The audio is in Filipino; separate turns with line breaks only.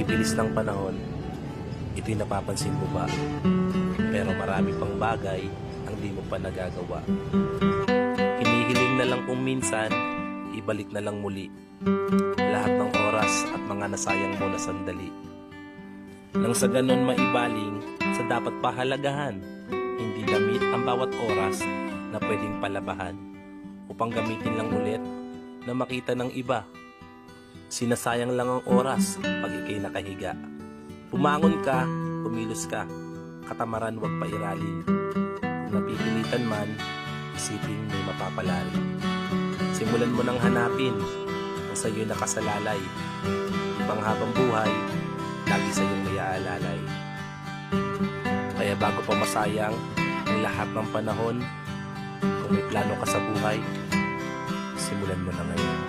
bilis ng panahon, ito'y napapansin mo ba? Pero marami pang bagay ang di mo pa nagagawa. Hinihiling na lang kung minsan, ibalik na lang muli lahat ng oras at mga nasayang mo na sandali. Nang sa ganon maibaling sa dapat pahalagahan, hindi damit ang bawat oras na pwedeng palabahan upang gamitin lang ulit na makita ng iba. Sinasayang lang ang oras pag ikay nakahiga. Pumangon ka, kumilos ka, katamaran wag pairalin. Kung napipilitan man, isipin may mapapalari. Simulan mo nang hanapin ang sa'yo'y nakasalalay. Ibang habang buhay, lagi sa'yong may aalalay. Kaya bago pa masayang ang lahat ng panahon, kung may plano ka sa buhay, simulan mo na ngayon.